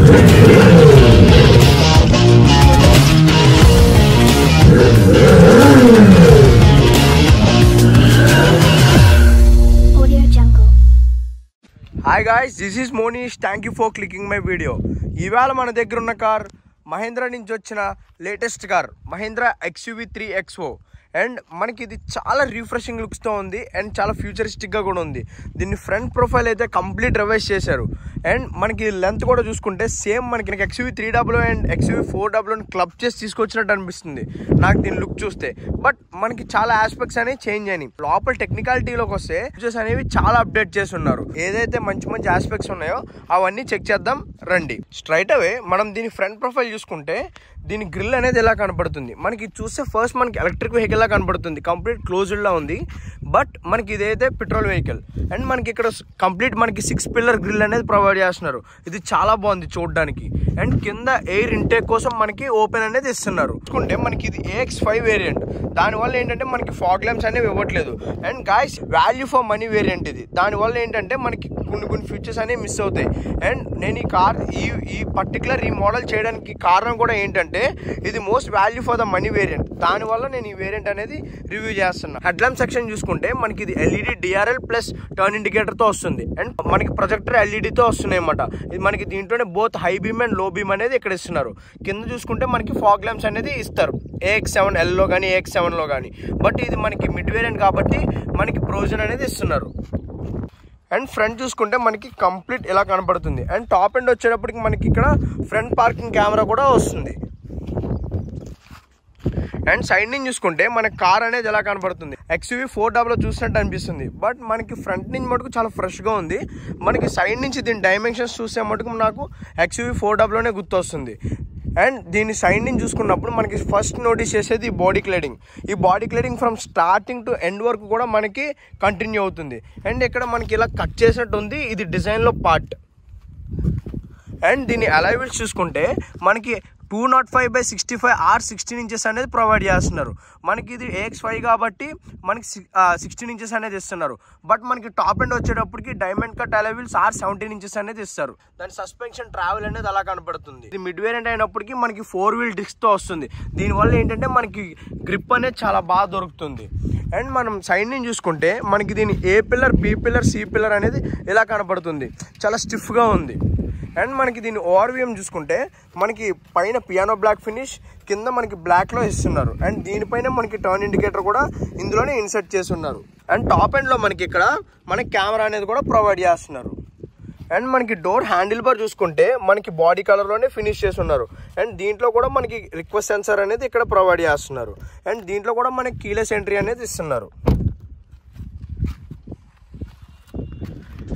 Hi guys, this is Monish. Thank you for clicking my video. ఇవాళ మన దగ్గర ఉన్న కార్ మహీంద్రా నుంచి వచ్చిన latest car Mahindra XUV3 XO. And మనకి ఇది చాలా రిఫ్రెషింగ్ లుక్స్తో ఉంది అండ్ చాలా ఫ్యూచరిస్టిక్గా కూడా ఉంది. దీన్ని ఫ్రంట్ ప్రొఫైల్ అయితే కంప్లీట్ రివైజ్ చేశారు. అండ్ మనకి లెంత్ కూడా చూసుకుంటే సేమ్ మనకి XUV300 అండ్ XUV400 క్లబ్ చేసి తీసుకొచ్చినట్టు అనిపిస్తుంది నాకు దీని లుక్ చూస్తే. బట్ మనకి చాలా ఆస్పెక్ట్స్ అనేవి చేంజ్ అయినాయి. లోపల టెక్నికాలిటీలోకి వస్తే ఫీచర్స్ అనేవి చాలా అప్డేట్ చేసి ఉన్నారు. ఏదైతే మంచి మంచి ఆస్పెక్ట్స్ ఉన్నాయో అవన్నీ చెక్ చేద్దాం రండి. స్ట్రైట్ అవే మనం దీని ఫ్రంట్ ప్రొఫైల్ చూసుకుంటే దీని గ్రిల్ అనేది ఎలా కనపడుతుంది. మనకి చూస్తే ఫస్ట్ మనకి ఎలక్ట్రిక్ వెహికల్ లా కనపడుతుంది, కంప్లీట్ క్లోజ్డ్ లా ఉంది. బట్ మనకి ఇదైతే పెట్రోల్ వెహికల్. అండ్ మనకి ఇక్కడ కంప్లీట్ మనకి 6 పిల్లర్ గ్రిల్ అనేది ప్రొవైడ్ చేస్తున్నారు. ఇది చాలా బాగుంది చూడడానికి. అండ్ కింద ఎయిర్ ఇంటేక్ కోసం మనకి ఓపెన్ అనేది ఇస్తున్నారు. చూసుకుంటే మనకి ఇది AX5 వేరియంట్. దానివల్ల ఏంటంటే మనకి ఫాగ్ ల్యాంప్స్ అనేవి ఇవ్వట్లేదు. And guys value for money variant ఇది. దానివల్ల ఏంటంటే మనకి కొన్ని ఫీచర్స్ అనేవి మిస్ అవుతాయి. అండ్ నేను ఈ కార్ ఈ పర్టికులర్ ఈ మోడల్ చేయడానికి కారణం కూడా ఏంటంటే ఇది most value for the money variant. దానివల్ల నేను ఈ వేరియంట్ అనేది రివ్యూ చేస్తున్నా. హెడ్ ల్యాంప్ సెక్షన్ చూసుకుంటే మనకి ఇది LED DRL plus turn indicator తో వస్తుంది. అండ్ మనకి ప్రొజెక్టర్ LED తో వస్తున్నాయి అన్నమాట. ఇది మనకి దీంట్లోనే బోత్ హై బీమ్ అండ్ లో బీమ్ అనేది ఇక్కడ ఇస్తున్నారు. కింద చూసుకుంటే మనకి ఫాగ్ ల్యాంప్స్ అనేది ఇస్తారు AX7L లో కానీ AX7 లో కానీ. బట్ ఇది మనకి మిడ్ వేరియంట్ కాబట్టి మనకి ప్రొవిజన్ అనేది ఇస్తున్నారు. అండ్ ఫ్రంట్ చూసుకుంటే మనకి కంప్లీట్ ఇలా కనపడుతుంది. అండ్ టాప్ ఎండ్ వచ్చేటప్పటికి మనకి ఇక్కడ ఫ్రంట్ పార్కింగ్ కెమెరా కూడా వస్తుంది. అండ్ సైడ్ నుంచి చూసుకుంటే మనకి కార్ అనేది ఎలా కనపడుతుంది XUV400 చూసినట్టు అనిపిస్తుంది. బట్ మనకి ఫ్రంట్ నుంచి మటుకు చాలా ఫ్రెష్గా ఉంది. మనకి సైడ్ నుంచి దీని డైమెన్షన్స్ చూసే మటుకు నాకు XUV400 గుర్తొస్తుంది. అండ్ దీని సైడ్ నుంచి చూసుకున్నప్పుడు మనకి ఫస్ట్ నోటీస్ చేసేది ఈ బాడీ క్లాడింగ్. ఈ body cladding from starting to end వరకు కూడా మనకి కంటిన్యూ అవుతుంది. అండ్ ఇక్కడ మనకి ఇలా కట్ చేసినట్టు ఉంది, ఇది డిజైన్లో పార్ట్. అండ్ దీని అలాయ్ వీల్స్ చూసుకుంటే మనకి 205/65 R16 ఇంచెస్ అనేది ప్రొవైడ్ చేస్తున్నారు. మనకి ఇది AX5 కాబట్టి మనకి 16 ఇంచెస్ అనేది ఇస్తున్నారు. బట్ మనకి టాప్ ఎండ్ వచ్చేటప్పటికి diamond cut alloy wheels R17 inches అనేది ఇస్తారు. దాని సస్పెన్షన్ ట్రావెల్ అనేది అలా కనపడుతుంది. ఇది మిడ్ వేరియంట్ అయినప్పటికీ మనకి 4 వీల్ డిస్క్తో వస్తుంది. దీనివల్ల ఏంటంటే మనకి గ్రిప్ అనేది చాలా బాగా దొరుకుతుంది. అండ్ మనం సైడ్ నుంచి చూసుకుంటే మనకి దీని A pillar B pillar C pillar అనేది ఇలా కనపడుతుంది, చాలా స్టిఫ్గా ఉంది. అండ్ మనకి దీని ఓఆర్విఎం చూసుకుంటే మనకి పైన పియానో బ్లాక్ ఫినిష్, కింద మనకి బ్లాక్లో ఇస్తున్నారు. అండ్ దీనిపైన మనకి టర్న్ ఇండికేటర్ కూడా ఇందులోనే ఇన్సర్ట్ చేసి ఉన్నారు. అండ్ టాప్ ఎండ్లో మనకి ఇక్కడ మనకి కెమెరా అనేది కూడా ప్రొవైడ్ చేస్తున్నారు. అండ్ మనకి డోర్ హ్యాండిల్ బార్ చూసుకుంటే మనకి బాడీ కలర్లోనే ఫినిష్ చేసి ఉన్నారు. అండ్ దీంట్లో కూడా మనకి రిక్వెస్ట్ సెన్సార్ అనేది ఇక్కడ ప్రొవైడ్ చేస్తున్నారు. అండ్ దీంట్లో కూడా మనకి కీలెస్ ఎంట్రీ అనేది ఇస్తున్నారు.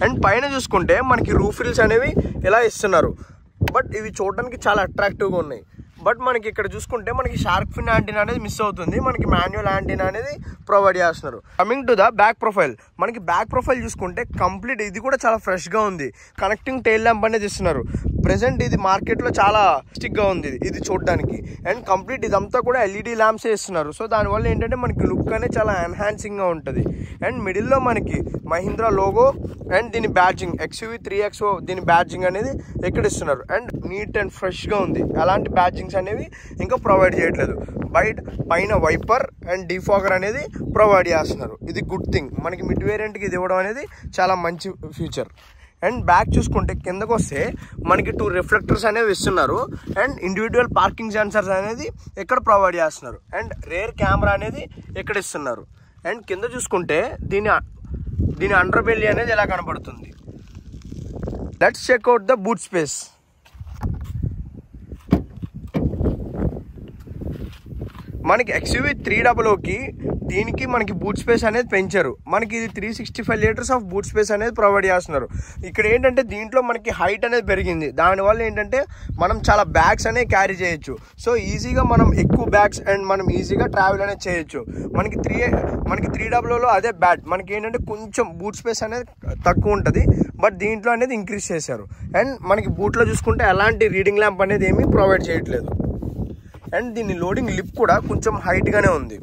అండ్ పైన చూసుకుంటే మనకి రూఫ్ రిల్స్ అనేవి ఇలా ఇస్తున్నారు. బట్ ఇవి చూడడానికి చాలా అట్రాక్టివ్గా ఉన్నాయి. బట్ మనకి ఇక్కడ చూసుకుంటే మనకి షార్క్ ఫిన్ యాంటీనా అనేది మిస్ అవుతుంది. మనకి మాన్యువల్ యాంటీనా అనేది ప్రొవైడ్ చేస్తున్నారు. Coming to the back profile, మనకి బ్యాక్ ప్రొఫైల్ చూసుకుంటే కంప్లీట్ ఇది కూడా చాలా ఫ్రెష్గా ఉంది. కనెక్టింగ్ టైల్ ల్యాంప్ అనేది ఇస్తున్నారు. ప్రెసెంట్ ఇది మార్కెట్లో చాలా స్టిక్గా ఉంది ఇది చూడడానికి. అండ్ కంప్లీట్ ఇదంతా కూడా LED ల్యాంప్సే ఇస్తున్నారు. సో దానివల్ల ఏంటంటే మనకి లుక్ అనేది చాలా ఎన్హాన్సింగ్గా ఉంటుంది. అండ్ మిడిల్లో మనకి మహీంద్రా లోగో అండ్ దీని బ్యాడ్జింగ్ XUV3 XO దీని బ్యాడ్జింగ్ అనేది ఎక్కడ ఇస్తున్నారు. అండ్ నీట్ అండ్ ఫ్రెష్గా ఉంది. అలాంటి బ్యాడ్జింగ్స్ అనేవి ఇంకా ప్రొవైడ్ చేయట్లేదు. పైన వైపర్ అండ్ డిఫాగర్ అనేది ప్రొవైడ్ చేస్తున్నారు. ఇది గుడ్ థింగ్. మనకి మిడ్ వేరియంట్కి ఇది ఇవ్వడం అనేది చాలా మంచి ఫ్యూచర్. అండ్ బ్యాక్ చూసుకుంటే కిందకు వస్తే మనకి 2 రిఫ్లెక్టర్స్ అనేవి ఇస్తున్నారు. అండ్ ఇండివిజువల్ పార్కింగ్ సెన్సర్స్ అనేది ఇక్కడ ప్రొవైడ్ చేస్తున్నారు. అండ్ రేర్ కెమెరా అనేది ఇక్కడ ఇస్తున్నారు. అండ్ కింద చూసుకుంటే దీని అండర్ బెల్లీ అనేది ఎలా కనపడుతుంది. Let's check out the boot space. మనకి XUV300కి దీనికి మనకి బూట్ స్పేస్ అనేది పెంచారు. మనకి ఇది 365 లీటర్స్ ఆఫ్ బూట్ స్పేస్ అనేది ప్రొవైడ్ చేస్తున్నారు. ఇక్కడ ఏంటంటే దీంట్లో మనకి హైట్ అనేది పెరిగింది. దానివల్ల ఏంటంటే మనం చాలా బ్యాగ్స్ అనేవి క్యారీ చేయొచ్చు. సో ఈజీగా మనం ఎక్కువ బ్యాగ్స్ అండ్ మనం ఈజీగా ట్రావెల్ అనేది చేయొచ్చు. మనకి 300లో అదే బ్యాడ్ మనకి ఏంటంటే కొంచెం బూట్ స్పేస్ అనేది తక్కువ ఉంటుంది. బట్ దీంట్లో అనేది ఇంక్రీజ్ చేశారు. అండ్ మనకి బూట్లో చూసుకుంటే ఎలాంటి రీడింగ్ ల్యాంప్ అనేది ఏమీ ప్రొవైడ్ చేయట్లేదు. అండ్ దీని లోడింగ్ లిప్ కూడా కొంచెం హైట్గానే ఉంది.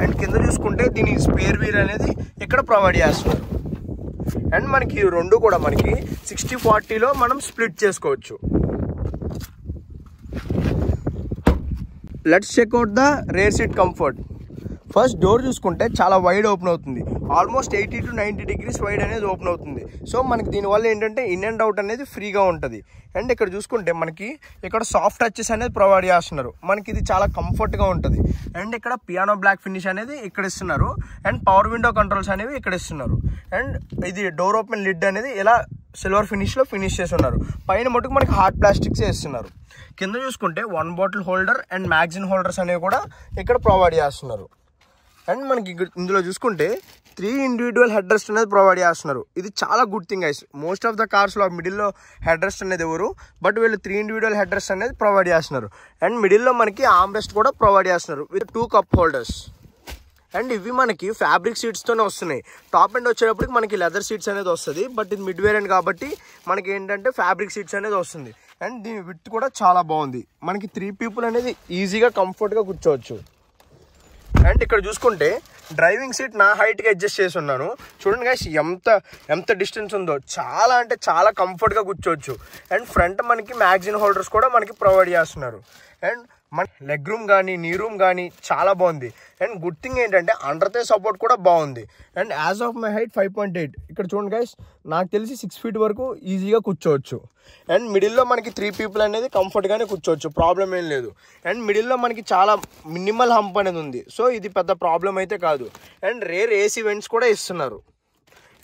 అండ్ కింద చూసుకుంటే దీని స్పేర్ వీల్ అనేది ఇక్కడ ప్రొవైడ్ చేస్తున్నారు. అండ్ మనకి ఈ రెండు కూడా మనకి 60-40లో మనం స్ప్లిట్ చేసుకోవచ్చు. Let's check out the rear seat comfort. First door చూసుకుంటే చాలా వైడ్ ఓపెన్ అవుతుంది, ఆల్మోస్ట్ 80 to 90 degrees వైడ్ అనేది ఓపెన్ అవుతుంది. సో మనకి దీనివల్ల ఏంటంటే ఇన్ అండ్ అవుట్ అనేది ఫ్రీగా ఉంటుంది. అండ్ ఇక్కడ చూసుకుంటే మనకి ఇక్కడ సాఫ్ట్ టచెస్ అనేది ప్రొవైడ్ చేస్తున్నారు, మనకి ఇది చాలా కంఫర్ట్గా ఉంటుంది. అండ్ ఇక్కడ పియానో బ్లాక్ ఫినిష్ అనేది ఇక్కడ ఇస్తున్నారు. అండ్ పవర్ విండో కంట్రోల్స్ అనేవి ఇక్కడ ఇస్తున్నారు. అండ్ ఇది డోర్ ఓపెన్ లిడ్ అనేది ఇలా సిల్వర్ ఫినిష్లో ఫినిష్ చేసి ఉన్నారు. పైన మటుకు మనకి హార్డ్ ప్లాస్టిక్స్ ఇస్తున్నారు. కింద చూసుకుంటే 1 bottle holder and magazine holders అనేవి కూడా ఇక్కడ ప్రొవైడ్ చేస్తున్నారు. అండ్ మనకి ఇందులో చూసుకుంటే 3 ఇండివిజువల్ హెడ్ రెస్ట్ అనేది ప్రొవైడ్ చేస్తున్నారు. ఇది చాలా good thing guys. Most of the కార్స్లో మిడిల్లో హెడ్ రెస్ట్ అనేది ఎవరు, బట్ వీళ్ళు 3 ఇండివిజువల్ హెడ్ రెస్ట్ అనేది ప్రొవైడ్ చేస్తున్నారు. అండ్ మిడిల్లో మనకి ఆర్మ్ రెస్ట్ కూడా ప్రొవైడ్ చేస్తున్నారు విత్ 2 కప్ హోల్డర్స్. అండ్ ఇవి మనకి ఫ్యాబ్రిక్ సీట్స్తోనే వస్తున్నాయి. టాప్ ఎండ్ వచ్చేటప్పటికి మనకి లెదర్ సీట్స్ అనేది వస్తుంది, బట్ ఇది మిడ్ వేరియంట్ కాబట్టి మనకి ఏంటంటే ఫ్యాబ్రిక్ సీట్స్ అనేది వస్తుంది. అండ్ దీని విడ్త్ కూడా చాలా బాగుంది, మనకి 3 people అనేది ఈజీగా కంఫర్ట్గా కూర్చోవచ్చు. అండ్ ఇక్కడ చూసుకుంటే డ్రైవింగ్ సీట్ నా హైట్కి అడ్జస్ట్ చేసి ఉన్నాను. చూడండి గైస్ ఎంత డిస్టెన్స్ ఉందో, చాలా అంటే చాలా కంఫర్ట్గా కూర్చోవచ్చు. అండ్ ఫ్రంట్ మనకి మ్యాగజిన్ హోల్డర్స్ కూడా మనకి ప్రొవైడ్ చేస్తున్నారు. అండ్ మన లెగ్ రూమ్ కానీ నీ రూమ్ కానీ చాలా బాగుంది. అండ్ గుడ్ థింగ్ ఏంటంటే అండర్ థై సపోర్ట్ కూడా బాగుంది. And as of my height 5.8, ఇక్కడ చూడండి గైస్ నాకు తెలిసి 6 feet వరకు ఈజీగా కూర్చోవచ్చు. అండ్ మిడిల్లో మనకి 3 people అనేది కంఫర్ట్గానే కూర్చోవచ్చు, ప్రాబ్లం ఏం లేదు. అండ్ మిడిల్లో మనకి చాలా మినిమల్ హంప్ అనేది ఉంది, సో ఇది పెద్ద ప్రాబ్లం అయితే కాదు. అండ్ రేర్ ఏసీ వెంట్స్ కూడా ఇస్తున్నారు.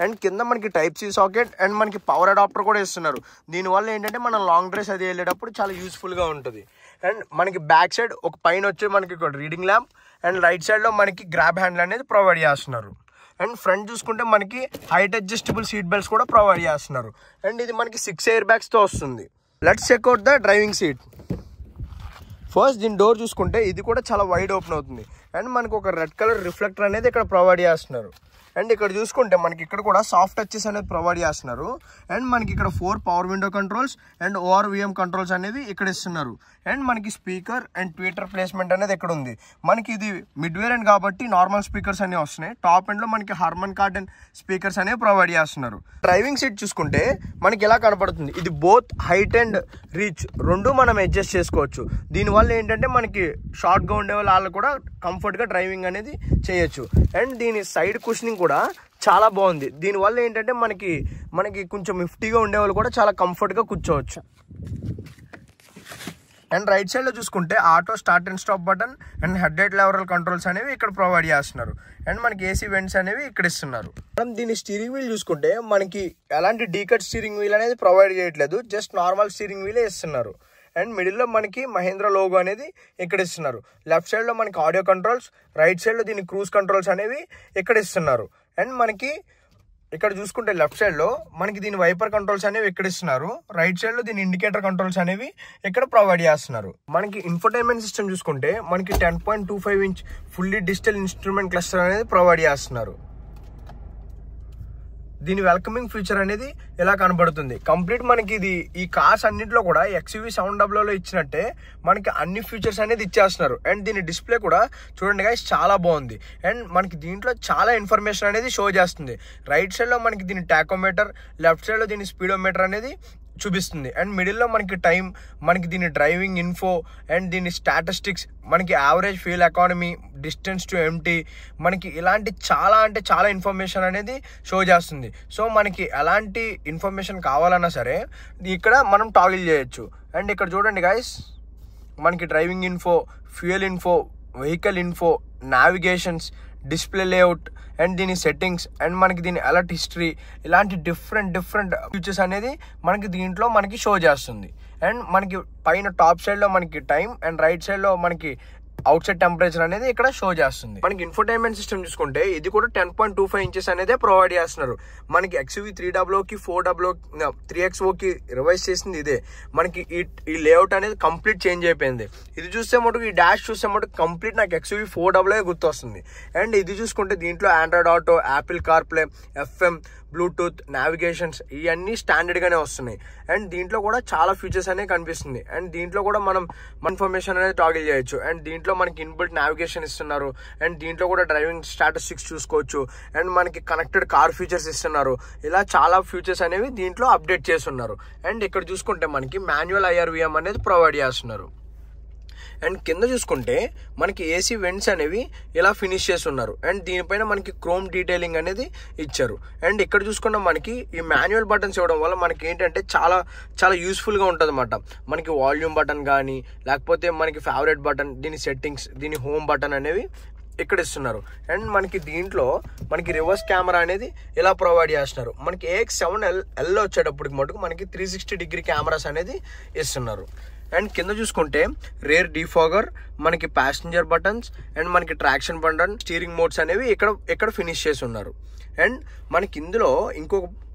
అండ్ కింద మనకి టైప్ సి సాకెట్ అండ్ మనకి పవర్ అడాప్టర్ కూడా ఇస్తున్నారు. దీనివల్ల ఏంటంటే మనం లాంగ్ డ్రైవ్స్ అది వెళ్ళేటప్పుడు చాలా యూస్ఫుల్గా ఉంటుంది. అండ్ మనకి బ్యాక్ సైడ్ ఒక పైన వచ్చి మనకి ఇక్కడ రీడింగ్ ల్యాంప్ అండ్ రైట్ సైడ్లో మనకి గ్రాబ్ హ్యాండిల్ అనేది ప్రొవైడ్ చేస్తున్నారు. అండ్ ఫ్రంట్ చూసుకుంటే మనకి హైట్ అడ్జస్టబుల్ సీట్ బెల్ట్స్ కూడా ప్రొవైడ్ చేస్తున్నారు. అండ్ ఇది మనకి 6 ఎయిర్ బ్యాగ్స్తో వస్తుంది. Let's check out the driving seat. First దీని డోర్ చూసుకుంటే ఇది కూడా చాలా వైడ్ ఓపెన్ అవుతుంది. అండ్ మనకు ఒక రెడ్ కలర్ రిఫ్లెక్టర్ అనేది ఇక్కడ ప్రొవైడ్ చేస్తున్నారు. అండ్ ఇక్కడ చూసుకుంటే మనకి ఇక్కడ కూడా సాఫ్ట్ టచెస్ అనేది ప్రొవైడ్ చేస్తున్నారు. అండ్ మనకి ఇక్కడ 4 power window controls and ORVM controls అనేవి ఇక్కడ ఇస్తున్నారు. అండ్ మనకి స్పీకర్ అండ్ ట్విట్టర్ ప్లేస్మెంట్ అనేది ఇక్కడ ఉంది. మనకి ఇది మిడ్ వేరియంట్ కాబట్టి నార్మల్ స్పీకర్స్ అనేవి వస్తున్నాయి. టాప్ ఎండ్లో మనకి హార్మన్ కార్డన్ స్పీకర్స్ అనేవి ప్రొవైడ్ చేస్తున్నారు. డ్రైవింగ్ సీట్ చూసుకుంటే మనకి ఎలా కనపడుతుంది, ఇది బోత్ హైట్ అండ్ రీచ్ రెండు మనం అడ్జస్ట్ చేసుకోవచ్చు. దీనివల్ల ఏంటంటే మనకి షార్ట్గా ఉండే వాళ్ళు కూడా కంఫర్ట్గా డ్రైవింగ్ అనేది చేయొచ్చు. అండ్ దీని సైడ్ కుషనింగ్ కూడా చాలా బాగుంది. దీనివల్ల ఏంటంటే మనకి కొంచెం నిఫ్టీగా ఉండేవాళ్ళు కూడా చాలా కంఫర్ట్గా కూర్చోవచ్చు. అండ్ రైట్ సైడ్లో చూసుకుంటే auto start and stop button and head light leveller controls అనేవి ఇక్కడ ప్రొవైడ్ చేస్తున్నారు. అండ్ మనకి ఏసీ వెంట్స్ అనేవి ఇక్కడ ఇస్తున్నారు. మనం దీని స్టీరింగ్ వీల్ చూసుకుంటే మనకి ఎలాంటి డీకట్ స్టీరింగ్ వీల్ అనేది ప్రొవైడ్ చేయట్లేదు, జస్ట్ నార్మల్ స్టీరింగ్ వీలే ఇస్తున్నారు. అండ్ మిడిల్లో మనకి మహేంద్ర లోగో అనేది ఇక్కడ ఇస్తున్నారు. లెఫ్ట్ సైడ్లో మనకి ఆడియో కంట్రోల్స్, రైట్ సైడ్లో దీని క్రూజ్ కంట్రోల్స్ అనేవి ఇక్కడ ఇస్తున్నారు. అండ్ మనకి ఇక్కడ చూసుకుంటే లెఫ్ట్ సైడ్లో మనకి దీని వైపర్ కంట్రోల్స్ అనేవి ఇక్కడ ఇస్తున్నారు. రైట్ సైడ్లో దీని ఇండికేటర్ కంట్రోల్స్ అనేవి ఇక్కడ ప్రొవైడ్ చేస్తున్నారు. మనకి ఇన్ఫోటైన్మెంట్ సిస్టమ్ చూసుకుంటే మనకి 10.25 inch fully digital instrument cluster అనేది ప్రొవైడ్ చేస్తున్నారు. దీని వెల్కమింగ్ ఫీచర్ అనేది ఎలా కనబడుతుంది, కంప్లీట్ మనకి ఇది ఈ కార్స్ అన్నింటిలో కూడా XUV 700లో ఇచ్చినట్టే మనకి అన్ని ఫీచర్స్ అనేది ఇచ్చేస్తున్నారు. అండ్ దీని డిస్ప్లే కూడా చూడండి గైస్ చాలా బాగుంది. అండ్ మనకి దీంట్లో చాలా ఇన్ఫర్మేషన్ అనేది షో చేస్తుంది. రైట్ సైడ్లో మనకి దీని టాకోమీటర్, లెఫ్ట్ సైడ్లో దీని స్పీడోమీటర్ అనేది చూపిస్తుంది. అండ్ మిడిల్లో మనకి టైం, మనకి దీని డ్రైవింగ్ ఇన్ఫో అండ్ దీని స్టాటిస్టిక్స్, మనకి average fuel economy, distance to empty, మనకి ఇలాంటి చాలా ఇన్ఫర్మేషన్ అనేది షో చేస్తుంది. సో మనకి ఎలాంటి ఇన్ఫర్మేషన్ కావాలన్నా సరే ఇక్కడ మనం టాగిల్ చేయొచ్చు. అండ్ ఇక్కడ చూడండి గైస్ మనకి driving info, fuel info, vehicle info, navigations, display layout and దీని సెట్టింగ్స్ అండ్ మనకి దీని అలర్ట్ హిస్టరీ, ఇలాంటి డిఫరెంట్ ఫీచర్స్ అనేది మనకి దీంట్లో మనకి షో చేస్తుంది. అండ్ మనకి పైన టాప్ సైడ్లో మనకి టైం అండ్ రైట్ సైడ్లో మనకి అవుట్ సైడ్ టెంపరేచర్ అనేది ఇక్కడ షో చేస్తుంది. మనకి ఇన్ఫోటైన్మెంట్ సిస్టమ్ చూసుకుంటే ఇది కూడా 10.25 inches అనేది ప్రొవైడ్ చేస్తున్నారు. మనకి XUV 300కి 3XOకి రివైజ్ చేసింది ఇదే. మనకి ఈ లేఅవుట్ అనేది కంప్లీట్ చేంజ్ అయిపోయింది. ఇది చూస్తే మటుకు ఈ డాష్ చూస్తే మటుకు కంప్లీట్ నాకు XUV 400 గుర్తొస్తుంది. అండ్ ఇది చూసుకుంటే దీంట్లో Android auto, Apple CarPlay, FM, Bluetooth, navigations ఇవన్నీ స్టాండర్డ్గానే వస్తున్నాయి. అండ్ దీంట్లో కూడా చాలా ఫీచర్స్ అనేవి కనిపిస్తుంది. అండ్ దీంట్లో కూడా మనం ఇన్ఫర్మేషన్ అనేది టాగిల్ చేయొచ్చు. అండ్ దీంట్లో మనకి ఇన్బిల్ట్ నావిగేషన్ ఇస్తున్నారు. అండ్ దీంట్లో కూడా డ్రైవింగ్ స్టాటిస్టిక్స్ చూసుకోవచ్చు. అండ్ మనకి కనెక్టెడ్ కార్ ఫీచర్స్ ఇస్తున్నారు. ఇలా చాలా ఫీచర్స్ అనేవి దీంట్లో అప్డేట్ చేస్తున్నారు. అండ్ ఇక్కడ చూసుకుంటే మనకి మాన్యువల్ IRVM అనేది ప్రొవైడ్ చేస్తున్నారు. అండ్ కింద చూసుకుంటే మనకి ఏసీ వెంట్స్ అనేవి ఇలా ఫినిష్ చేస్తున్నారు. అండ్ దీనిపైన మనకి క్రోమ్ డీటెయిలింగ్ అనేది ఇచ్చారు. అండ్ ఇక్కడ చూసుకున్న మనకి ఈ మాన్యువల్ బటన్స్ ఇవ్వడం వల్ల మనకి ఏంటంటే చాలా చాలా యూస్ఫుల్గా ఉంటుంది అన్నమాట. మనకి వాల్యూమ్ బటన్ కానీ లేకపోతే మనకి ఫేవరెట్ బటన్, దీని సెట్టింగ్స్, దీని హోమ్ బటన్ అనేవి ఇక్కడ ఇస్తున్నారు. అండ్ మనకి దీంట్లో మనకి రివర్స్ కెమెరా అనేది ఇలా ప్రొవైడ్ చేస్తున్నారు. మనకి AX7L వచ్చేటప్పటికి మటుకు మనకి 360 డిగ్రీ కెమెరాస్ అనేది ఇస్తున్నారు. అండ్ కింద చూసుకుంటే రేర్ డిఫాగర్, మనకి ప్యాసింజర్ బటన్స్ అండ్ మనకి ట్రాక్షన్ బటన్, స్టీరింగ్ మోడ్స్ అనేవి ఇక్కడ ఫినిష్ చేసి ఉన్నారు. అండ్ మనకి ఇందులో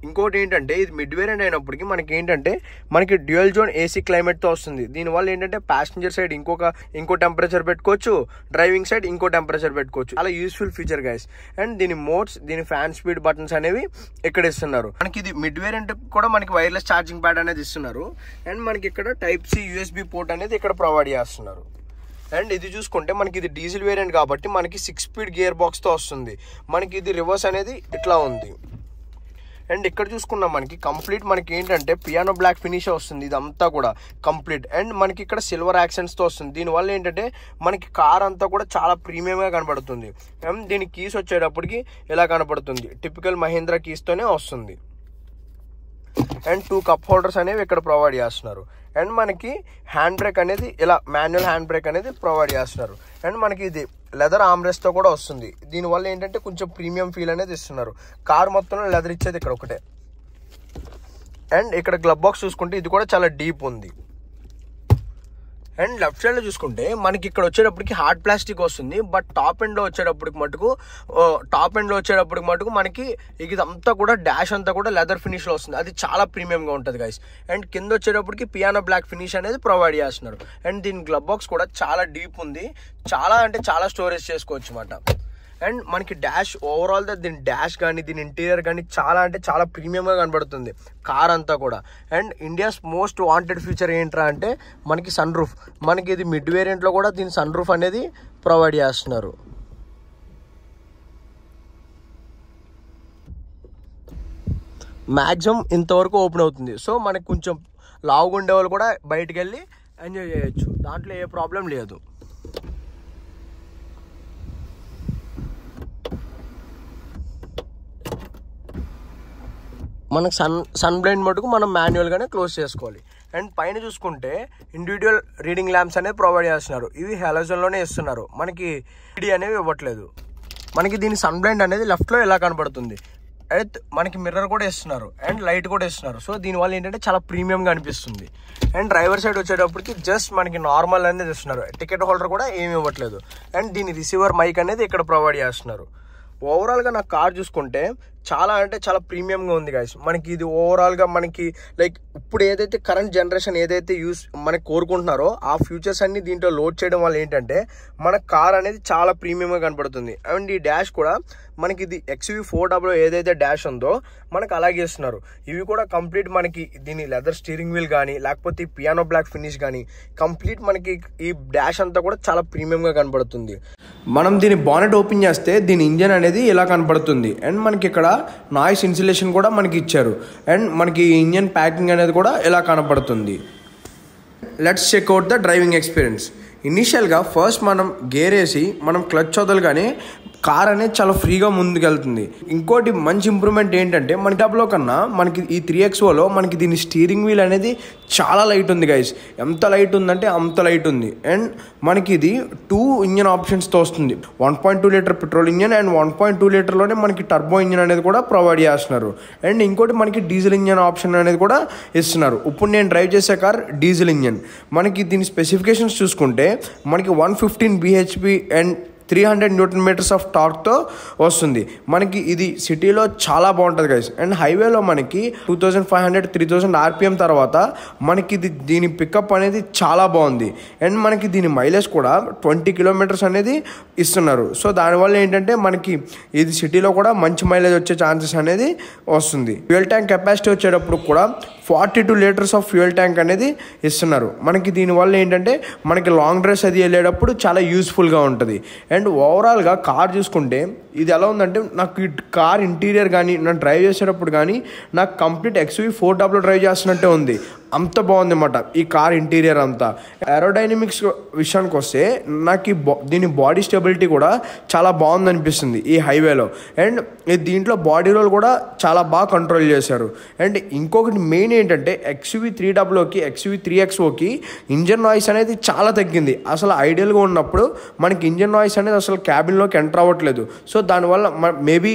ఇంకోటి ఏంటంటే ఇది మిడ్ వేరియంట్ అయినప్పటికీ మనకి ఏంటంటే మనకి డ్యూయల్ జోన్ AC క్లైమేట్తో వస్తుంది. దీనివల్ల ఏంటంటే ప్యాసింజర్ సైడ్ ఇంకో టెంపరేచర్ పెట్టుకోవచ్చు, డ్రైవింగ్ సైడ్ ఇంకో టెంపరేచర్ పెట్టుకోవచ్చు. చాలా యూస్ఫుల్ ఫీచర్ గైస్. అండ్ దీని మోడ్స్, దీని ఫ్యాన్ స్పీడ్ బటన్స్ అనేవి ఇక్కడ ఇస్తున్నారు. మనకి ఇది మిడ్ వేరియంట్ కూడా మనకి వైర్లెస్ ఛార్జింగ్ ప్యాడ్ అనేది ఇస్తున్నారు. అండ్ మనకి ఇక్కడ Type-C USB పోర్ట్ అనేది ఇక్కడ ప్రొవైడ్ చేస్తున్నారు. అండ్ ఇది చూసుకుంటే మనకి ఇది డీజిల్ వేరియంట్ కాబట్టి మనకి 6 స్పీడ్ గేర్ బాక్స్తో వస్తుంది. మనకి ఇది రివర్స్ అనేది ఇట్లా ఉంది. అండ్ ఇక్కడ చూసుకున్నాం మనకి కంప్లీట్ మనకి ఏంటంటే పియానో బ్లాక్ ఫినిష్ వస్తుంది ఇదంతా కూడా కంప్లీట్. అండ్ మనకి ఇక్కడ సిల్వర్ యాక్సెంట్స్తో వస్తుంది. దీనివల్ల ఏంటంటే మనకి కార్ అంతా కూడా చాలా ప్రీమియంగా కనబడుతుంది. అండ్ దీని కీస్ వచ్చేటప్పటికి ఇలా కనబడుతుంది, టిపికల్ మహీంద్రా కీస్తోనే వస్తుంది. అండ్ 2 కప్ హోల్డర్స్ అనేవి ఇక్కడ ప్రొవైడ్ చేస్తున్నారు. అండ్ మనకి హ్యాండ్ బ్రేక్ అనేది ఇలా మాన్యువల్ హ్యాండ్ బ్రేక్ అనేది ప్రొవైడ్ చేస్తున్నారు. అండ్ మనకి ఇది లెదర్ ఆమ్రెస్ట్తో కూడా వస్తుంది. దీనివల్ల ఏంటంటే కొంచెం ప్రీమియం ఫీల్ అనేది ఇస్తున్నారు. కార్ మొత్తంలో లెదర్ ఇచ్చేది ఇక్కడ ఒకటే. అండ్ ఇక్కడ గ్లవ్ బాక్స్ చూసుకుంటే ఇది కూడా చాలా డీప్ ఉంది. అండ్ లెఫ్ట్ సైడ్లో చూసుకుంటే మనకి ఇక్కడ వచ్చేటప్పటికి హార్డ్ ప్లాస్టిక్ వస్తుంది. బట్ టాప్ ఎండ్లో వచ్చేటప్పటికి మటుకు మనకి ఇదంతా కూడా డాష్ అంతా కూడా లెదర్ ఫినిష్లో వస్తుంది. అది చాలా ప్రీమియంగా ఉంటుంది గైస్. అండ్ కింద వచ్చేటప్పటికి పియానో బ్లాక్ ఫినిష్ అనేది ప్రొవైడ్ చేస్తున్నారు. అండ్ దీని గ్లవ్ బాక్స్ కూడా చాలా డీప్ ఉంది. చాలా అంటే చాలా స్టోరేజ్ చేసుకోవచ్చు అన్నమాట. అండ్ మనకి డాష్ ఓవరాల్ దీని డాష్ కానీ దీని ఇంటీరియర్ కానీ చాలా అంటే చాలా ప్రీమియంగా కనబడుతుంది కార్ అంతా కూడా. And India's most wanted feature ఏంట్రా అంటే మనకి సన్ రూఫ్. మనకి ఇది మిడ్ వేరియంట్లో కూడా దీని సన్ రూఫ్ అనేది ప్రొవైడ్ చేస్తున్నారు. మ్యాక్సిమం ఇంతవరకు ఓపెన్ అవుతుంది. సో మనకి కొంచెం లావుగా ఉండే వాళ్ళు కూడా బయటికి వెళ్ళి ఎంజాయ్ చేయొచ్చు, దాంట్లో ఏ ప్రాబ్లం లేదు. మనకు సన్ బ్లైండ్ మటుకు మనం మాన్యువల్గానే క్లోజ్ చేసుకోవాలి. అండ్ పైన చూసుకుంటే ఇండివిజువల్ రీడింగ్ ల్యాంప్స్ అనేవి ప్రొవైడ్ చేస్తున్నారు. ఇవి హాలోజన్లోనే ఇస్తున్నారు, మనకి LED అనేవి ఇవ్వట్లేదు. మనకి దీని సన్ బ్లైండ్ అనేది లెఫ్ట్లో ఎలా కనబడుతుంది. అయితే మనకి మిర్రర్ కూడా ఇస్తున్నారు అండ్ లైట్ కూడా ఇస్తున్నారు. సో దీనివల్ల ఏంటంటే చాలా ప్రీమియంగా అనిపిస్తుంది. అండ్ డ్రైవర్ సైడ్ వచ్చేటప్పటికి జస్ట్ మనకి నార్మల్ అనేది ఇస్తున్నారు. టికెట్ హోల్డర్ కూడా ఏమి ఇవ్వట్లేదు. అండ్ దీని రిసీవర్ మైక్ అనేది ఇక్కడ ప్రొవైడ్ చేస్తున్నారు. ఓవరాల్గా నా కార్ చూసుకుంటే చాలా అంటే చాలా ప్రీమియంగా ఉంది గైస్. మనకి ఇది ఓవరాల్గా మనకి లైక్ ఇప్పుడు ఏదైతే కరెంట్ జనరేషన్ ఏదైతే మనకి కోరుకుంటున్నారో ఆ ఫ్యూచర్స్ అన్ని దీంట్లో లోడ్ చేయడం వల్ల ఏంటంటే మన కార్ అనేది చాలా ప్రీమియంగా కనపడుతుంది. అండ్ ఈ డాష్ కూడా మనకి ఇది XUV400 ఏదైతే డాష్ ఉందో మనకు అలాగే ఇస్తున్నారు. ఇవి కూడా కంప్లీట్ మనకి దీని లెదర్ స్టీరింగ్ వీల్ కానీ లేకపోతే పియానో బ్లాక్ ఫినిష్ కానీ కంప్లీట్ మనకి ఈ డాష్ అంతా కూడా చాలా ప్రీమియంగా కనపడుతుంది. మనం దీని బానెట్ ఓపెన్ చేస్తే దీని ఇంజన్ అనేది ఇలా కనపడుతుంది. అండ్ మనకి ఇక్కడ నాయిస్ ఇన్సులేషన్ కూడా మనకి ఇచ్చారు. అండ్ మనకి ఇంజన్ ప్యాకింగ్ అనేది కూడా ఇలా కనపడుతుంది. Let's check out the driving experience. ఇనీషియల్గా ఫస్ట్ మనం గేర్ వేసి మనం క్లచ్ వదలగానే కార్ అనేది చాలా ఫ్రీగా ముందుకెళ్తుంది. ఇంకోటి మంచి ఇంప్రూవ్మెంట్ ఏంటంటే మన డబ్లో కన్నా మనకి ఈ 3XOలో మనకి దీని స్టీరింగ్ వీల్ అనేది చాలా లైట్ ఉంది గైస్. ఎంత లైట్ ఉందంటే అంత లైట్ ఉంది. అండ్ మనకి ఇది 2 ఇంజన్ ఆప్షన్స్తో వస్తుంది. 1.2 లీటర్ పెట్రోల్ ఇంజన్ అండ్ 1.2 లీటర్లోనే మనకి టర్బో ఇంజన్ అనేది కూడా ప్రొవైడ్ చేస్తున్నారు. అండ్ ఇంకోటి మనకి డీజిల్ ఇంజన్ ఆప్షన్ అనేది కూడా ఇస్తున్నారు. ఇప్పుడు నేను డ్రైవ్ చేసే కార్ డీజిల్ ఇంజన్. మనకి దీని స్పెసిఫికేషన్స్ చూసుకుంటే మనకి 115 bhp and 300 newton meters of టార్క్తో వస్తుంది. మనకి ఇది సిటీలో చాలా బాగుంటుంది గైస్. అండ్ హైవేలో మనకి 2500 3000 RPM తర్వాత మనకి దీని పికప్ అనేది చాలా బాగుంది. అండ్ మనకి దీని మైలేజ్ కూడా 20 కిలోమీటర్స్ అనేది ఇస్తున్నారు. సో దానివల్ల ఏంటంటే మనకి ఇది సిటీలో కూడా మంచి మైలేజ్ వచ్చే ఛాన్సెస్ అనేది వస్తుంది. ఫ్యూయల్ ట్యాంక్ కెపాసిటీ వచ్చేటప్పుడు కూడా 42 లీటర్స్ ఆఫ్ ఫ్యూయల్ ట్యాంక్ అనేది ఇస్తున్నారు. మనకి దీనివల్ల ఏంటంటే మనకి లాంగ్ డ్రైవ్స్ అది వెళ్ళేటప్పుడు చాలా యూస్ఫుల్గా ఉంటుంది. అండ్ ఓవరాల్గా కార్ చూసుకుంటే ఇది ఎలా ఉందంటే నాకు ఈ కార్ ఇంటీరియర్ కానీ నేను డ్రైవ్ చేసేటప్పుడు కానీ నాకు కంప్లీట్ XUV400 డ్రైవ్ చేస్తున్నట్టే ఉంది. అంత బాగుంది అన్నమాట ఈ కార్ ఇంటీరియర్ అంతా. ఏరోడైనమిక్స్ విషయానికి వస్తే నాకు దీని బాడీ స్టెబిలిటీ కూడా చాలా బాగుంది అనిపిస్తుంది ఈ హైవేలో. అండ్ దీంట్లో బాడీ రోల్ కూడా చాలా బాగా కంట్రోల్ చేశారు. అండ్ ఇంకొకటి మెయిన్ ఏంటంటే XUV300కి XUV3XOకి ఇంజన్ నాయిస్ అనేది చాలా తగ్గింది. అసలు ఐడియల్గా ఉన్నప్పుడు మనకి ఇంజన్ నాయిస్ అనేది అసలు క్యాబిన్లోకి ఎంటర్ అవ్వట్లేదు. సో దానివల్ల మేబీ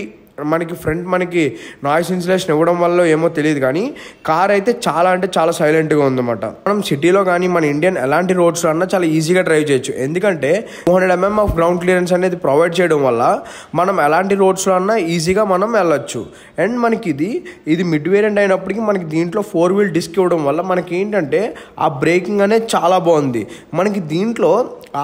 మనకి ఫ్రంట్ మనకి నాయిస్ ఇన్సులేషన్ ఇవ్వడం వల్ల ఏమో తెలియదు కానీ కార్ అయితే చాలా అంటే చాలా సైలెంట్గా ఉందన్నమాట. మనం సిటీలో కానీ మన ఇండియన్ ఎలాంటి రోడ్స్లో అన్నా చాలా ఈజీగా డ్రైవ్ చేయొచ్చు. ఎందుకంటే 200 mm ఆఫ్ గ్రౌండ్ క్లియరెన్స్ అనేది ప్రొవైడ్ చేయడం వల్ల మనం ఎలాంటి రోడ్స్లో అన్నా ఈజీగా మనం వెళ్ళొచ్చు. అండ్ మనకి ఇది మిడ్ వేరియంట్ అయినప్పటికీ మనకి దీంట్లో 4-wheel డిస్క్ ఇవ్వడం వల్ల మనకి ఏంటంటే ఆ బ్రేకింగ్ అనేది చాలా బాగుంది. మనకి దీంట్లో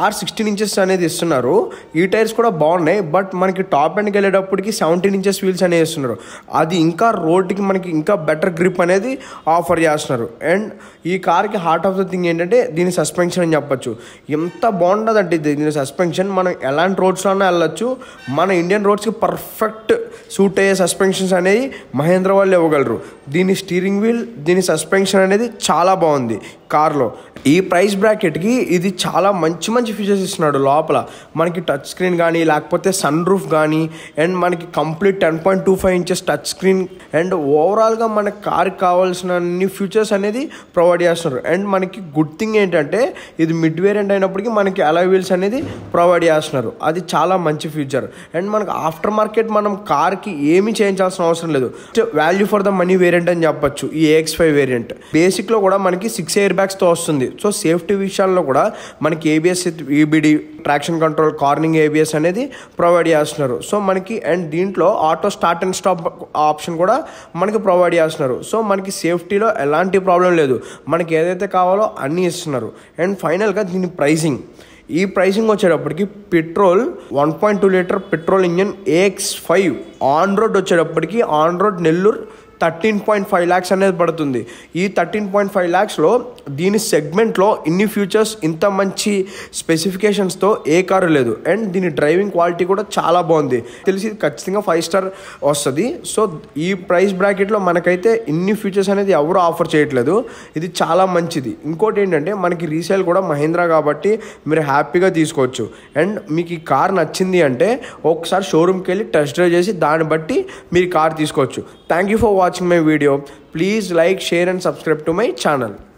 R16 ఇంచెస్ అనేది ఇస్తున్నారు. ఈ టైర్స్ కూడా బాగున్నాయి. బట్ మనకి టాప్ ఎండ్కి వెళ్ళేటప్పటికి 17 ఇంచెస్ వీల్స్ అనేవి ఇస్తున్నారు. అది ఇంకా రోడ్కి మనకి ఇంకా బెటర్ గ్రిప్ అనేది ఆఫర్ చేస్తున్నారు. అండ్ ఈ కార్కి హార్ట్ ఆఫ్ ద థింగ్ ఏంటంటే దీని సస్పెన్షన్ అని చెప్పొచ్చు. ఎంత బాగుంటుంది అంటే దీని సస్పెన్షన్ మనం ఎలాంటి రోడ్స్లో అన్నా వెళ్ళొచ్చు. మన ఇండియన్ రోడ్స్కి పర్ఫెక్ట్ సూట్ అయ్యే సస్పెన్షన్స్ అనేవి మహేంద్ర వాళ్ళు ఇవ్వగలరు. దీని స్టీరింగ్ వీల్ దీని సస్పెన్షన్ అనేది చాలా బాగుంది కార్లో. ఈ ప్రైస్ బ్రాకెట్కి ఇది చాలా మంచి మంచి ఫీచర్స్ ఇస్తున్నాడు. లోపల మనకి టచ్ స్క్రీన్ కానీ లేకపోతే సన్ రూఫ్ కానీ అండ్ మనకి complete 10.25 inches touch screen and ఓవరాల్గా మన కార్కి కావాల్సిన అన్ని ఫీచర్స్ అనేది ప్రొవైడ్ చేస్తున్నారు. అండ్ మనకి గుడ్ థింగ్ ఏంటంటే ఇది మిడ్ వేరియంట్ అయినప్పటికీ మనకి అలాయ్ వీల్స్ అనేది ప్రొవైడ్ చేస్తున్నారు. అది చాలా మంచి ఫీచర్. అండ్ మనకి ఆఫ్టర్ మార్కెట్ మనం కార్కి ఏమీ చేయించాల్సిన అవసరం లేదు. Value for the money variant అని చెప్పొచ్చు ఈ AX5 వేరియంట్. బేసిక్లో కూడా మనకి 6 ఎయిర్ బ్యాగ్స్తో వస్తుంది. సో సేఫ్టీ విషయాల్లో కూడా మనకి ABS EBD traction control Corning ABS అనేది ప్రొవైడ్ చేస్తున్నారు. సో మనకి అండ్ దీంట్లో auto start and stop option కూడా మనకి ప్రొవైడ్ చేస్తున్నారు. సో మనకి సేఫ్టీలో ఎలాంటి ప్రాబ్లం లేదు. మనకి ఏదైతే కావాలో అన్నీ ఇస్తున్నారు. అండ్ ఫైనల్గా దీని ఈ ప్రైసింగ్ వచ్చేటప్పటికి petrol 1.2 litre petrol engine AX5 on road వచ్చేటప్పటికి ఆన్ రోడ్ నెల్లూరు 13.5 lakhs అనేది పడుతుంది. ఈ 13.5 lakhsలో దీని సెగ్మెంట్లో ఇన్ని ఫీచర్స్ ఇంత మంచి స్పెసిఫికేషన్స్తో ఏ కారు లేదు. అండ్ దీని డ్రైవింగ్ క్వాలిటీ కూడా చాలా బాగుంది. తెలిసి ఖచ్చితంగా 5 స్టార్ వస్తుంది. సో ఈ ప్రైస్ బ్రాకెట్లో మనకైతే ఇన్ని ఫీచర్స్ అనేది ఎవరు ఆఫర్ చేయట్లేదు. ఇది చాలా మంచిది. ఇంకోటి ఏంటంటే మనకి రీసేల్ కూడా మహీంద్రా కాబట్టి మీరు హ్యాపీగా తీసుకోవచ్చు. అండ్ మీకు ఈ కార్ నచ్చింది అంటే ఒకసారి షోరూమ్కి వెళ్ళి టెస్ట్ డ్రైవ్ చేసి దాన్ని బట్టి మీరు కార్ తీసుకోవచ్చు. Thank you for watching my video. Please like, share and subscribe to my channel.